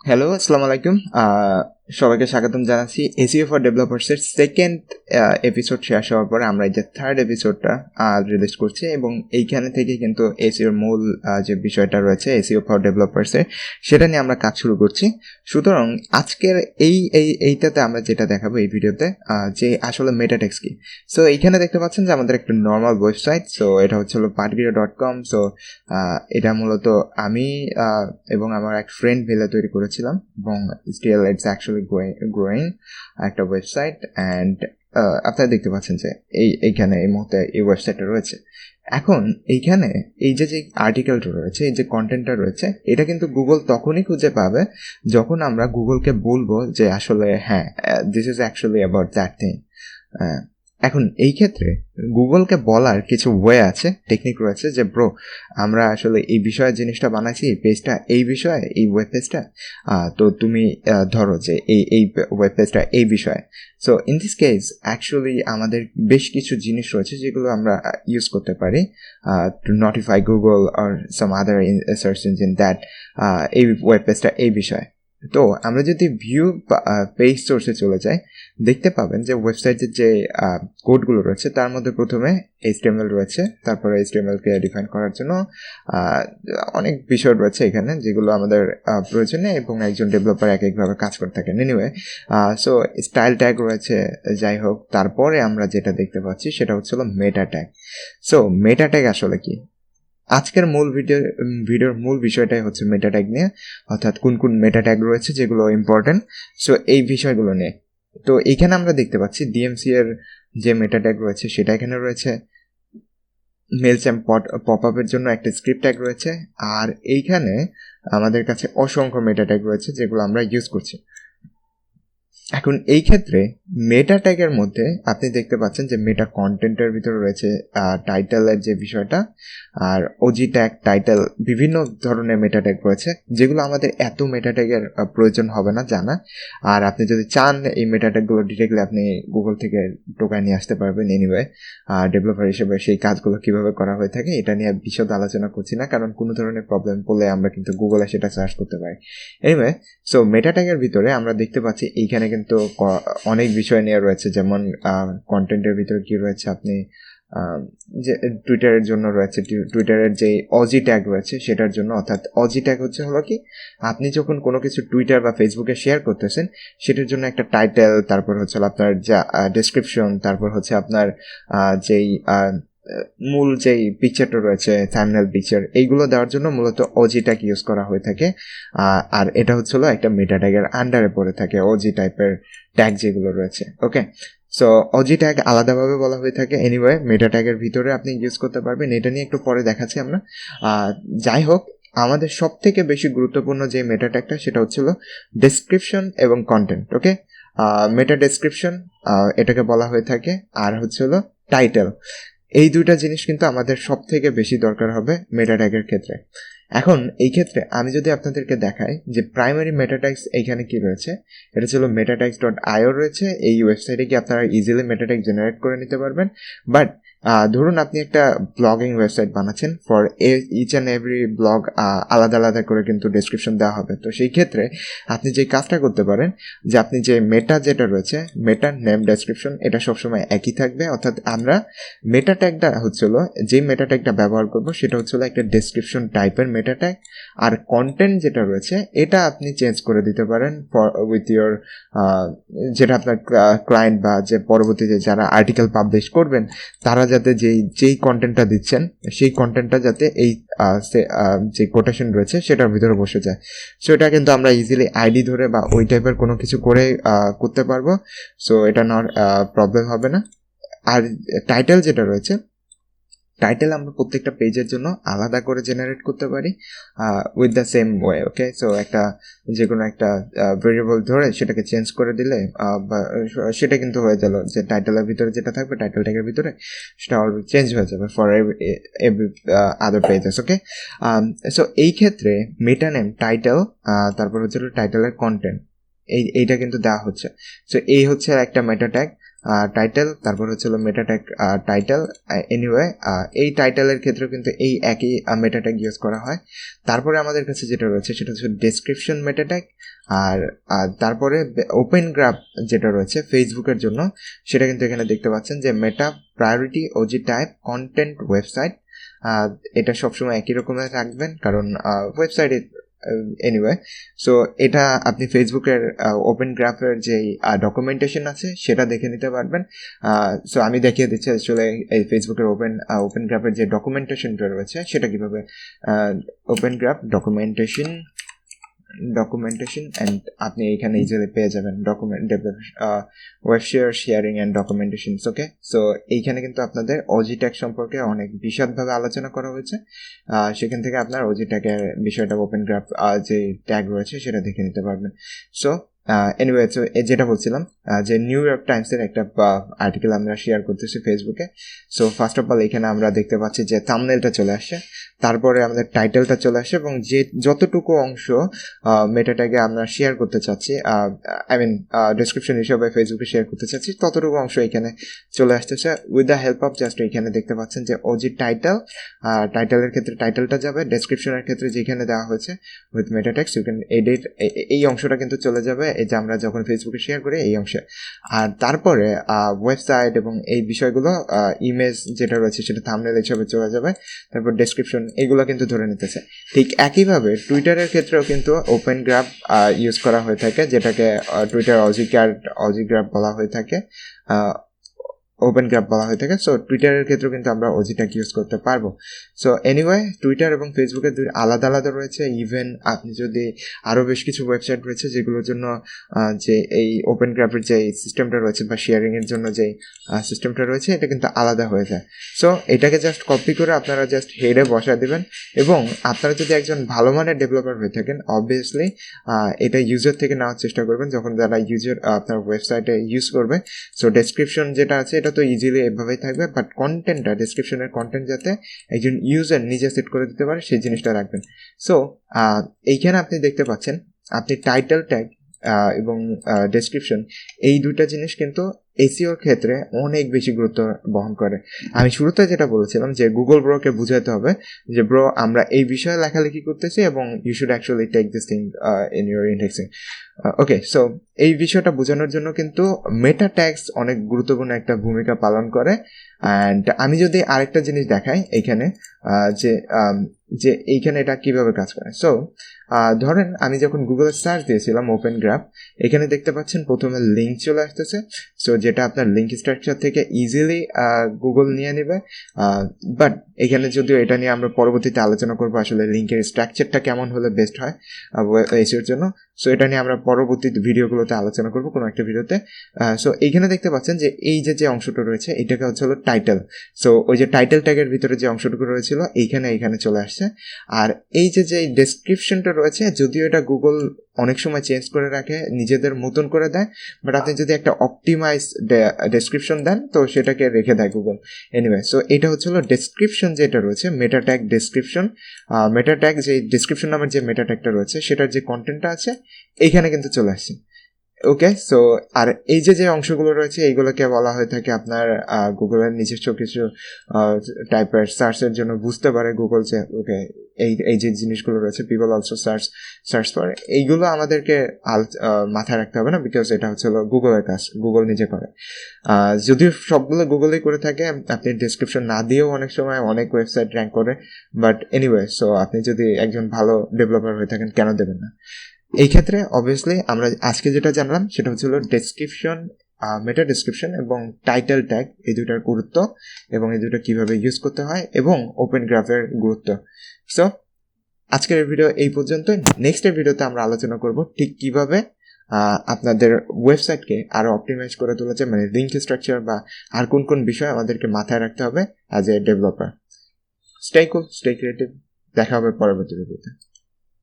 Hello, আসসালামু আলাইকুম। সবাইকে স্বাগতম জানাচ্ছি এসইও ফর ডেভেলপার্সের সেকেন্ড এপিসোড শেষ হওয়ার পরে আমরা এই যে থার্ড এপিসোডটা রিলিজ করছি এবং এইখানে থেকে কিন্তু এসইওর মূল যে বিষয়টা রয়েছে এসইও ফর ডেভেলপার্সের সেটা নিয়ে আমরা কাজ শুরু করছি। সুতরাং আজকের এইটাতে আমরা যেটা দেখাবো এই ভিডিওতে যে আসলে মেটা টেক্সট কি। সো এইখানে দেখতে পাচ্ছেন যে আমাদের একটা নর্মাল ওয়েবসাইট। সো এটা হচ্ছে partgiro.com। সো এটা মূলত আমি এবং আমার এক ফ্রেন্ড মিলে তৈরি করেছিলাম এবং স্টিল ইটস অ্যাকচুয়ালি গ্রোয়িং একটা ওয়েবসাইট। অ্যান্ড আপনারা দেখতে পাচ্ছেন যে এইখানে এই মুহূর্তে এই ওয়েবসাইটটা রয়েছে। এখন এইখানে এই যে আর্টিকেলটা রয়েছে, এই যে কন্টেন্টটা রয়েছে, এটা কিন্তু গুগল তখনই খুঁজে পাবে যখন আমরা গুগলকে বলবো যে আসলে হ্যাঁ, this is actually about that thing. এখন এই ক্ষেত্রে গুগলকে বলার কিছু ওয়ে আছে, টেকনিক রয়েছে যে ব্রো আমরা আসলে এই বিষয়ে জিনিসটা বানাইছি, এই পেজটা এই বিষয়ে, এই ওয়েব পেজটা, তো তুমি ধরো যে এই ওয়েব পেজটা এই বিষয়ে। So in this case actually আমাদের বেশ কিছু জিনিস রয়েছে যেগুলো আমরা ইউজ করতে পারি to notify Google or some other search engine that এই ওয়েব পেজটা এই বিষয়ে। তো আমরা যদি ভিউ পেজ সোর্সে চলে যাই, দেখতে পাবেন যে ওয়েবসাইটের যে কোডগুলো রয়েছে তার মধ্যে প্রথমে HTML রয়েছে, তারপরে HTML-কে ডিফাইন করার জন্য অনেক বিষয় রয়েছে এখানে যেগুলো আমাদের প্রয়োজনে এবং একজন ডেভেলপার এক একভাবে কাজ করে থাকেন। এনিওয়ে, সো স্টাইল ট্যাগ রয়েছে। যাই হোক, তারপরে আমরা যেটা দেখতে পাচ্ছি সেটা হচ্ছিল মেটা ট্যাগ। সো মেটা ট্যাগ আসলে কি? আজকের ভিডিওর মূল বিষয়টাই হচ্ছে মেটা ট্যাগ নিয়ে, অর্থাৎ কোন কোন মেটা ট্যাগ রয়েছে যেগুলো ইম্পর্টেন্ট। সো এই বিষয়গুলো নিয়ে তো এইখানে আমরা দেখতে পাচ্ছি ডিএমসি এর যে মেটা ট্যাগ রয়েছে সেটা এখানে রয়েছে। মেলচ্যাম্প পপ আপের জন্য একটা স্ক্রিপ্ট ট্যাগ রয়েছে, আর এইখানে আমাদের কাছে অসংখ্য মেটা ট্যাগ রয়েছে যেগুলো আমরা ইউজ করছি। এখন এই ক্ষেত্রে মেটা ট্যাগের মধ্যে আপনি দেখতে পাচ্ছেন যে মেটা কন্টেন্টের ভিতরে রয়েছে টাইটেলের যে বিষয়টা, আর ওজি ট্যাগ, টাইটেল, বিভিন্ন ধরনের মেটা ট্যাগ রয়েছে যেগুলো আমাদের এত মেটা ট্যাগের প্রয়োজন হবে না জানা। আর আপনি যদি চান এই মেটা ট্যাগগুলো ডিরেক্টলি আপনি গুগল থেকে টোকায় নিয়ে আসতে পারবেন। এনিওয়ে, ডেভেলপার হিসেবে সেই কাজগুলো কিভাবে করা হয়ে থাকে এটা নিয়ে বিশদ আলোচনা করছি না, কারণ কোনো ধরনের প্রবলেম পড়লে আমরা কিন্তু গুগলে সেটা সার্চ করতে পারি। এনিওয়ে, সো মেটা ট্যাগের ভিতরে আমরা দেখতে পাচ্ছি এইখানে কিন্তু অনেক বিষয় নিয়ে রয়েছে, যেমন কন্টেন্টের ভিতরে কি রয়েছে, আপনি যে টুইটারের জন্য রয়েছে টুইটারের যে অজি ট্যাগ রয়েছে সেটার জন্য। অর্থাৎ অজি ট্যাগ হলো কি, আপনি যখন কোনো কিছু টুইটার বা ফেসবুকে শেয়ার করতেছেন সেটার জন্য একটা টাইটেল, তারপর হচ্ছে আপনার যা ডেসক্রিপশন, তারপর হচ্ছে আপনার যেই মূল যেই পিকচারটা রয়েছে, থাম্বনেল পিকচার, এইগুলো দেওয়ার জন্য মূলত অজি ট্যাগ ইউজ করা হয়ে থাকে। আর এটা হচ্ছিল একটা মেটা ট্যাগের আন্ডারে পড়ে থাকে অজি টাইপের ট্যাগ যেগুলো রয়েছে। ওকে, সো অজি ট্যাগ আলাদাভাবে বলা হয়ে থাকে। এনিওয়ে, মেটা ট্যাগের ভিতরে আপনি ইউজ করতে পারবেন, এটা নিয়ে একটু পরে দেখাচ্ছি আমরা। যাই হোক, আমাদের সব থেকে বেশি গুরুত্বপূর্ণ যে মেটা ট্যাগটা সেটা হচ্ছিল ডেসক্রিপশন এবং কন্টেন্ট। ওকে, মেটা ডেসক্রিপশন এটাকে বলা হয়ে থাকে, আর হচ্ছিল টাইটেল। এই দুইটা জিনিস কিন্তু আমাদের সব থেকে বেশি দরকার হবে মেটা ট্যাগের ক্ষেত্রে। এখন এই ক্ষেত্রে আমি যদি আপনাদেরকে দেখাই যে প্রাইমারি মেটা ট্যাগস এইখানে কি রয়েছে, এটা ছিল metatags.io রয়েছে। এই ওয়েবসাইটে কি আপনারা ইজিলি মেটা ট্যাগ জেনারেট করে নিতে পারবেন। বাট ধরুন আপনি একটা ব্লগিং ওয়েবসাইট বানাচ্ছেন, for each and every blog আলাদা আলাদা করে কিন্তু ডেসক্রিপশন দেওয়া হবে। তো সেই ক্ষেত্রে আপনি যে কাজটা করতে পারেন যে আপনি যে মেটা যেটা রয়েছে, মেটা নেম ডেসক্রিপশন, এটা সবসময় একই থাকবে। অর্থাৎ আমরা মেটা ট্যাগটা হচ্ছিল, যে মেটা ট্যাগটা ব্যবহার করব সেটা হচ্ছিল একটা ডেসক্রিপশন টাইপের মেটা ট্যাগ। আর কন্টেন্ট যেটা রয়েছে এটা আপনি চেঞ্জ করে দিতে পারেন ফর উইথ ইয়োর যেটা আপনার ক্লায়েন্ট বা যে পরবর্তীতে যারা আর্টিকেল পাবলিশ করবেন তারা যাতে যেই কন্টেন্টটা দিচ্ছেন সেই কন্টেন্টটা যাতে এই যে কোটেশন রয়েছে সেটার ভিতরে বসে যায়। সো এটা কিন্তু আমরা ইজিলি আইডি ধরে বা ওই টাইপের কোনো কিছু করে করতে পারবো। সো এটা নট প্রবলেম হবে না। আর টাইটেল যেটা রয়েছে, টাইটেল আমরা প্রত্যেকটা পেজের জন্য আলাদা করে জেনারেট করতে পারি with the same way. Okay, so একটা যে কোনো একটা ভেরিয়েবল ধরে সেটাকে চেঞ্জ করে দিলে সেটা কিন্তু হয়ে গেল যে টাইটেলের ভিতরে যেটা থাকবে টাইটেল ট্যাগের ভিতরে সেটা অলরেডি চেঞ্জ হয়ে যাবে for every other pages. Okay, so এই ক্ষেত্রে মেটা নেম, টাইটেল, তারপর হচ্ছে টাইটেলের কন্টেন্ট, এইটা কিন্তু দেওয়া হচ্ছে। সো এই হচ্ছে একটা মেটা ট্যাগ। টাইটেল, তারপর হচ্ছে মেটা ট্যাগ টাইটেল। এনিওয়ে এই টাইটেলের ক্ষেত্রেও কিন্তু এই একই মেটা ট্যাগ ইউজ করা হয়। তারপরে আমাদের কাছে যেটা রয়েছে সেটা হচ্ছে ডেসক্রিপশন মেটা ট্যাগ, আর তারপরে ওপেন গ্রাফ যেটা রয়েছে ফেসবুকের জন্য, সেটা কিন্তু এখানে দেখতে পাচ্ছেন যে meta priority OG type content website. এটা সবসময় একই রকমের রাখবেন, কারণ ওয়েবসাইটে এনিওয়ে। সো এটা আপনি ফেসবুকের ওপেন গ্রাফের যে ডকুমেন্টেশন আছে সেটা দেখে নিতে পারবেন। সো আমি দেখিয়ে দিচ্ছি আসলে এই ফেসবুকের ওপেন গ্রাফের যে ডকুমেন্টেশনটা রয়েছে সেটা কীভাবে ওপেন গ্রাফ ডকুমেন্টেশন অ্যান্ড আপনি এইখানে ইজিলি পেয়ে যাবেন document web sharing and ডকুমেন্টেশনস। Okay, so এইখানে কিন্তু আপনাদের ওজি ট্যাগ সম্পর্কে অনেক বিশদভাবে আলোচনা করা হয়েছে। সেখান থেকে আপনার ওজি ট্যাগের বিষয়টা ওপেন গ্রাফ যে ট্যাগ রয়েছে সেটা দেখে নিতে পারবেন। সো এনিওয়ে, তো যেটা বলছিলাম যে নিউ ইয়র্ক টাইমসের একটা আর্টিকেল আমরা শেয়ার করতেছি ফেসবুকে। সো ফার্স্ট অফ অল এখানে আমরা দেখতে পাচ্ছি যে থাম্বনেলটা চলে আসছে, তারপরে আমাদের টাইটেলটা চলে আসে, এবং যে যতটুকু অংশ মেটা ট্যাগে আমরা শেয়ার করতে চাচ্ছি, আই মিন ডেসক্রিপশন হিসেবে ফেসবুকে শেয়ার করতে চাচ্ছি, ততটুকু অংশ এখানে চলে আসতেছে with the help of just এখানে দেখতে পাচ্ছেন যে ওজি টাইটেল। টাইটেলের ক্ষেত্রে টাইটেলটা যাবে, ডেসক্রিপশনের ক্ষেত্রে যেখানে দেওয়া হয়েছে with meta tags you can edit, এই অংশটা কিন্তু চলে যাবে এই যে আমরা যখন ফেসবুকে শেয়ার করি এই অংশে। আর তারপরে ওয়েবসাইট এবং এই বিষয়গুলো ইমেজ যেটা রয়েছে সেটা থাম্বনেল হিসেবে চলে যাবে, তারপর ডেসক্রিপশন এগুলো কিন্তু ধরে নিতেছে। ঠিক একইভাবে টুইটারের ক্ষেত্রেও কিন্তু ওপেন গ্রাফ ইউজ করা হয়ে থাকে, যেটাকে টুইটার অজি গ্রাফ বলা হয়ে থাকে, ওপেন গ্রাফ বলা হয়ে থাকে। সো টুইটারের ক্ষেত্রেও কিন্তু আমরা ওজি ট্যাগ ইউজ করতে পারবো। সো এনিওয়ে, টুইটার এবং ফেসবুকের দুই আলাদা আলাদা রয়েছে। ইভেন আপনি যদি আরও বেশ কিছু ওয়েবসাইট রয়েছে যেগুলোর জন্য যে এই ওপেন গ্রাফের যে সিস্টেমটা রয়েছে বা শেয়ারিংয়ের জন্য যে সিস্টেমটা রয়েছে এটা কিন্তু আলাদা হয়ে যায়। সো এটাকে জাস্ট কপি করে আপনারা জাস্ট হেডে বসা দেবেন, এবং আপনারা যদি একজন ভালো মানের ডেভেলপার হয়ে থাকেন অবভিয়াসলি এটা ইউজার থেকে নেওয়ার চেষ্টা করবেন যখন যারা ইউজার আপনার ওয়েবসাইটে ইউজ করবে। সো ডেসক্রিপশন যেটা আছে এটা তো ইজিলি এভাবেই থাকবে, বাট কন্টেন্টটা ডেসক্রিপশনের কন্টেন্ট যাতে একজন ইউজার নিজে সেট করে দিতে পারে সেই জিনিসটা রাখবেন। সো এইখানে আপনি দেখতে পাচ্ছেন আপনি টাইটেল ট্যাগ এবং ডেসক্রিপশন এই দুইটা জিনিস কিন্তু এসইওর ক্ষেত্রে অনেক বেশি গুরুত্ব বহন করে। আমি শুরুতে যেটা বলেছিলাম যে গুগল ব্রোকে বুঝাতে হবে যে ব্রো আমরা এই বিষয়ে লেখালেখি করতেছি এবং you should actually take this thing in your indexing. Okay, so এই বিষয়টা বোঝানোর জন্য কিন্তু মেটা ট্যাগস অনেক গুরুত্বপূর্ণ একটা ভূমিকা পালন করে। অ্যান্ড আমি যদি আরেকটা জিনিস দেখাই এইখানে যে এইখানে এটা কিভাবে কাজ করে। সো ধরেন আমি যখন গুগলে সার্চ দিয়েছিলাম ওপেন গ্রাফ, এখানে দেখতে পাচ্ছেন প্রথমে লিঙ্ক চলে আসতেছে। সো যেটা আপনার লিঙ্ক স্ট্রাকচার থেকে ইজিলি গুগল নিয়ে নেবে, বাট এখানে যদিও এটা নিয়ে আমরা পরবর্তীতে আলোচনা করবো আসলে লিঙ্কের স্ট্রাকচারটা কেমন হলে বেস্ট হয় এসইওর জন্য। সো এটা নিয়ে আমরা পরবর্তী ভিডিওগুলোতে আলোচনা করবো কোনো একটা ভিডিওতে। সো এইখানে দেখতে পাচ্ছেন যে এই যে অংশটা রয়েছে এটাকে হচ্ছে হলো টাইটেল। সো ওই যে টাইটেল ট্যাগের ভিতরে যে অংশটুকু রয়েছিল এইখানে চলে আসছে। আর এই যে ডেসক্রিপশনটা রয়েছে যদিও এটা গুগল অনেক সময় চেঞ্জ করে রাখে, নিজেদের মতন করে দেয়, বাট আপনি যদি একটা অপটিমাইজ ডেসক্রিপশন দেন তো সেটাকে রেখে দেয় গুগল। এনিওয়ে, সো এটা হচ্ছে হলো ডেসক্রিপশন যেটা রয়েছে মেটা ট্যাগ ডেসক্রিপশন। মেটা ট্যাগ যে ডেসক্রিপশন নামের যে মেটা ট্যাগটা রয়েছে সেটার যে কন্টেন্টটা আছে এইখানে কিন্তু চলে আসছে। ওকে, সো আর এই যে অংশগুলো রয়েছে এইগুলোকে বলা হয়ে থাকে আপনার গুগলের নিজস্ব কিছু টাইপের সার্চের জন্য বুঝতে পারে গুগল যে ওকে এই যে জিনিসগুলো রয়েছে পিপল অলসো সার্চ ফর, এইগুলো আমাদেরকে মাথায় রাখতে হবে না, বিকজ এটা হচ্ছে গুগলের কাজ, গুগল নিজে করে। যদিও সবগুলো গুগলেই করে থাকে, আপনি ডেসক্রিপশন না দিয়েও অনেক সময় অনেক ওয়েবসাইট র্যাঙ্ক করে, বাট এনিওয়ে, সো আপনি যদি একজন ভালো ডেভেলপার হয়ে থাকেন কেন দেবেন না। এই ক্ষেত্রে অবভিয়াসলি আমরা আজকে যেটা জানলাম সেটা হচ্ছিল ডেসক্রিপশন, মেটা ডেসক্রিপশন এবং টাইটেল ট্যাগ, এই দুটার গুরুত্ব এবং এই দুটো কীভাবে ইউজ করতে হয় এবং ওপেন গ্রাফের গুরুত্ব। সো আজকের ভিডিও এই পর্যন্ত। নেক্সটের ভিডিওতে আমরা আলোচনা করব ঠিক কীভাবে আপনাদের ওয়েবসাইটকে আরও অপটিমাইজ করে তুলেছে, মানে লিঙ্ক স্ট্রাকচার বা আর কোন বিষয় আমাদেরকে মাথায় রাখতে হবে as a developer. Stay cool, stay creative, দেখা হবে পরবর্তী ভিডিওতে।